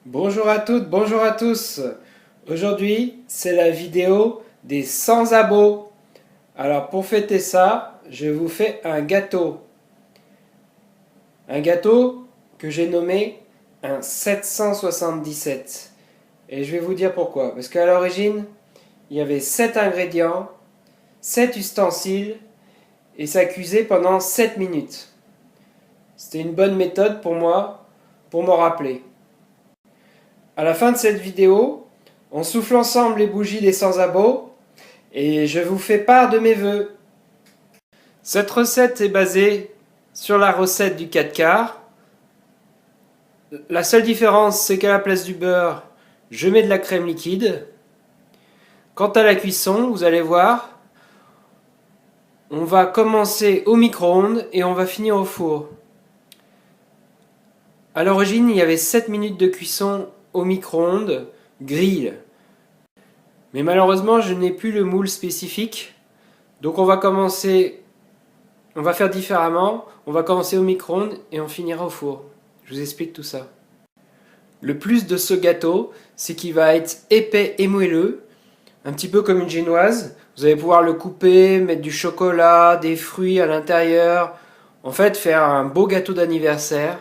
Bonjour à toutes, bonjour à tous. Aujourd'hui, c'est la vidéo des 100 abos. Alors pour fêter ça, je vous fais un gâteau. Un gâteau que j'ai nommé un 777. Et je vais vous dire pourquoi. Parce qu'à l'origine, il y avait 7 ingrédients, 7 ustensiles et ça cuisait pendant 7 minutes. C'était une bonne méthode pour moi, pour m'en rappeler. À la fin de cette vidéo, on souffle ensemble les bougies des 100 abos et je vous fais part de mes vœux. Cette recette est basée sur la recette du 4 quarts. La seule différence, c'est qu'à la place du beurre, je mets de la crème liquide. Quant à la cuisson, vous allez voir, on va commencer au micro-ondes et on va finir au four. À l'origine, il y avait 7 minutes de cuisson au micro-ondes grille. Mais malheureusement, je n'ai plus le moule spécifique. Donc on va faire différemment. On va commencer au micro-ondes et on finira au four. Je vous explique tout ça. Le plus de ce gâteau, c'est qu'il va être épais et moelleux, un petit peu comme une génoise. Vous allez pouvoir le couper, mettre du chocolat, des fruits à l'intérieur. En fait, faire un beau gâteau d'anniversaire,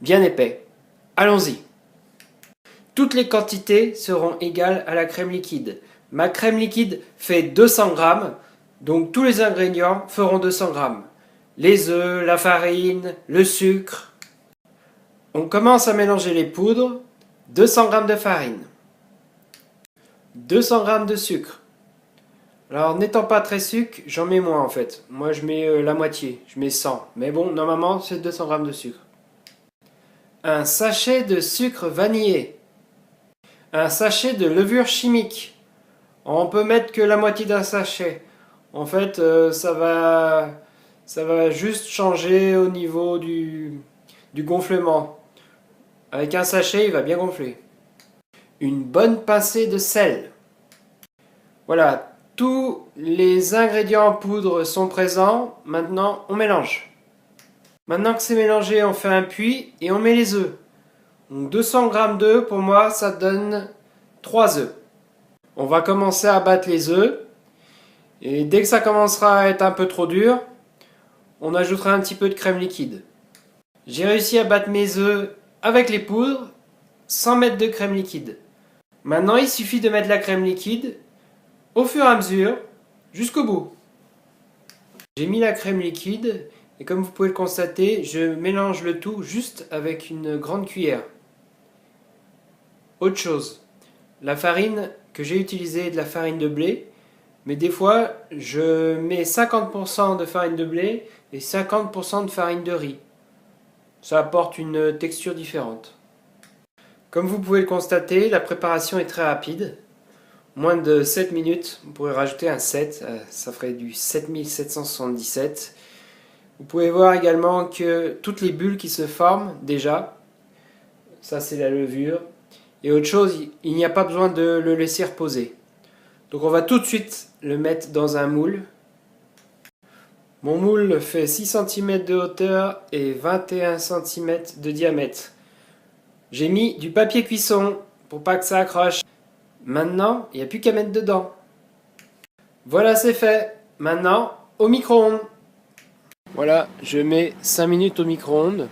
bien épais. Allons-y. Toutes les quantités seront égales à la crème liquide. Ma crème liquide fait 200 grammes, donc tous les ingrédients feront 200 grammes. Les œufs, la farine, le sucre. On commence à mélanger les poudres. 200 grammes de farine. 200 grammes de sucre. Alors n'étant pas très sucre, j'en mets moins en fait. Moi je mets la moitié, je mets 100. Mais bon, normalement c'est 200 grammes de sucre. Un sachet de sucre vanillé. Un sachet de levure chimique. On peut mettre que la moitié d'un sachet. En fait, ça va juste changer au niveau du gonflement. Avec un sachet, il va bien gonfler. Une bonne pincée de sel. Voilà, tous les ingrédients en poudre sont présents. Maintenant, on mélange. Maintenant que c'est mélangé, on fait un puits et on met les œufs. Donc 200 g d'œufs, pour moi, ça donne 3 œufs. On va commencer à battre les œufs. Et dès que ça commencera à être un peu trop dur, on ajoutera un petit peu de crème liquide. J'ai réussi à battre mes œufs avec les poudres sans mettre de crème liquide. Maintenant, il suffit de mettre la crème liquide au fur et à mesure jusqu'au bout. J'ai mis la crème liquide et comme vous pouvez le constater, je mélange le tout juste avec une grande cuillère. Autre chose, la farine que j'ai utilisée est de la farine de blé, mais des fois je mets 50% de farine de blé et 50% de farine de riz. Ça apporte une texture différente. Comme vous pouvez le constater, la préparation est très rapide. Moins de 7 minutes, vous pourrez rajouter un 7, ça ferait du 7777. Vous pouvez voir également que toutes les bulles qui se forment déjà, ça c'est la levure. Et autre chose, il n'y a pas besoin de le laisser reposer. Donc on va tout de suite le mettre dans un moule. Mon moule fait 6 cm de hauteur et 21 cm de diamètre. J'ai mis du papier cuisson pour pas que ça accroche. Maintenant, il n'y a plus qu'à mettre dedans. Voilà, c'est fait. Maintenant, au micro-ondes. Voilà, je mets 5 minutes au micro-ondes.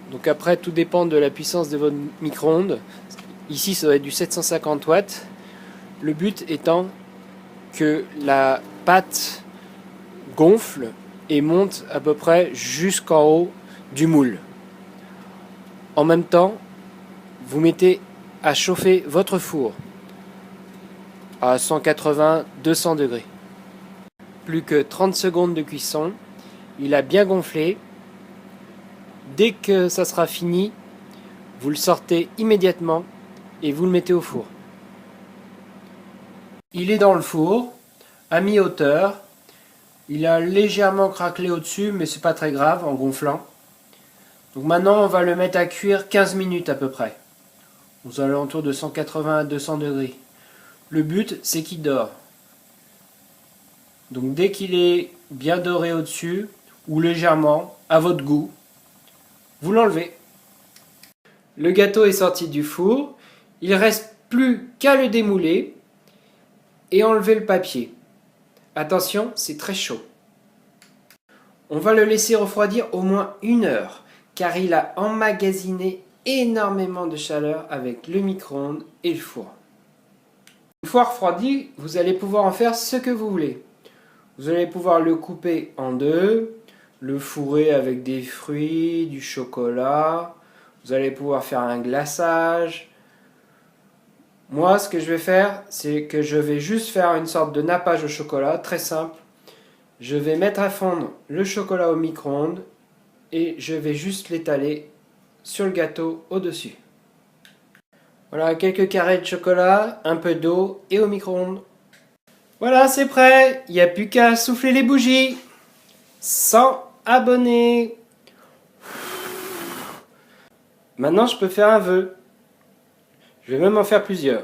Donc après, tout dépend de la puissance de votre micro-ondes. Ici, ça va être du 750 watts. Le but étant que la pâte gonfle et monte à peu près jusqu'en haut du moule. En même temps, vous mettez à chauffer votre four à 180-200 degrés. Plus que 30 secondes de cuisson. Il a bien gonflé. Dès que ça sera fini, vous le sortez immédiatement et vous le mettez au four. Il est dans le four, à mi-hauteur. Il a légèrement craquelé au-dessus, mais c'est pas très grave en gonflant. Donc maintenant, on va le mettre à cuire 15 minutes à peu près. Aux alentours de 180 à 200 degrés. Le but, c'est qu'il dore. Donc dès qu'il est bien doré au-dessus, ou légèrement, à votre goût, vous l'enlevez. Le gâteau est sorti du four. Il ne reste plus qu'à le démouler et enlever le papier. Attention, c'est très chaud. On va le laisser refroidir au moins 1 heure, car il a emmagasiné énormément de chaleur avec le micro-ondes et le four. Une fois refroidi, vous allez pouvoir en faire ce que vous voulez. Vous allez pouvoir le couper en deux, le fourrer avec des fruits, du chocolat. Vous allez pouvoir faire un glaçage. Moi, ce que je vais faire, c'est que je vais juste faire une sorte de nappage au chocolat, très simple. Je vais mettre à fondre le chocolat au micro-ondes et je vais juste l'étaler sur le gâteau au-dessus. Voilà, quelques carrés de chocolat, un peu d'eau et au micro-ondes. Voilà, c'est prêt. Il n'y a plus qu'à souffler les bougies. 100 abonnés. Maintenant, je peux faire un vœu. Je vais même en faire plusieurs.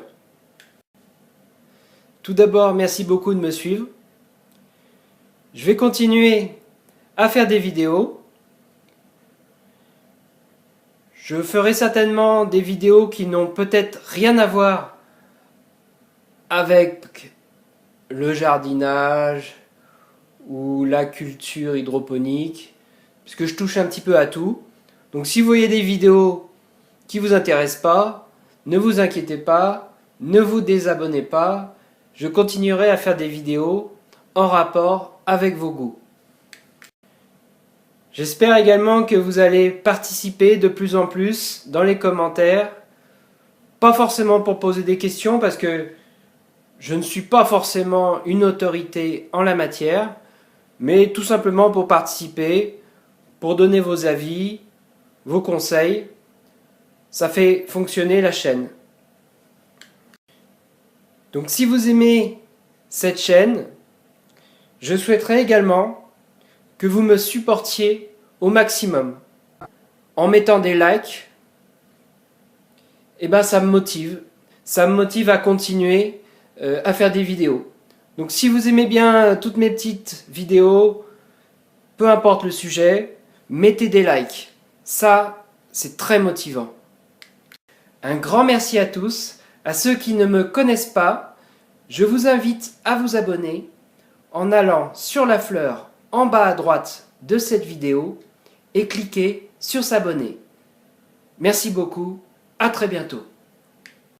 Tout d'abord, merci beaucoup de me suivre. Je vais continuer à faire des vidéos. Je ferai certainement des vidéos qui n'ont peut-être rien à voir avec le jardinage ou la culture hydroponique, puisque je touche un petit peu à tout. Donc si vous voyez des vidéos qui ne vous intéressent pas, ne vous inquiétez pas, ne vous désabonnez pas, je continuerai à faire des vidéos en rapport avec vos goûts. J'espère également que vous allez participer de plus en plus dans les commentaires, pas forcément pour poser des questions parce que je ne suis pas forcément une autorité en la matière, mais tout simplement pour participer, pour donner vos avis, vos conseils. Ça fait fonctionner la chaîne. Donc si vous aimez cette chaîne, je souhaiterais également que vous me supportiez au maximum. En mettant des likes, ça me motive. Ça me motive à continuer à faire des vidéos. Donc si vous aimez bien toutes mes petites vidéos, peu importe le sujet, mettez des likes. Ça, c'est très motivant. Un grand merci à tous. À ceux qui ne me connaissent pas, je vous invite à vous abonner en allant sur la fleur en bas à droite de cette vidéo et cliquez sur s'abonner. Merci beaucoup, à très bientôt.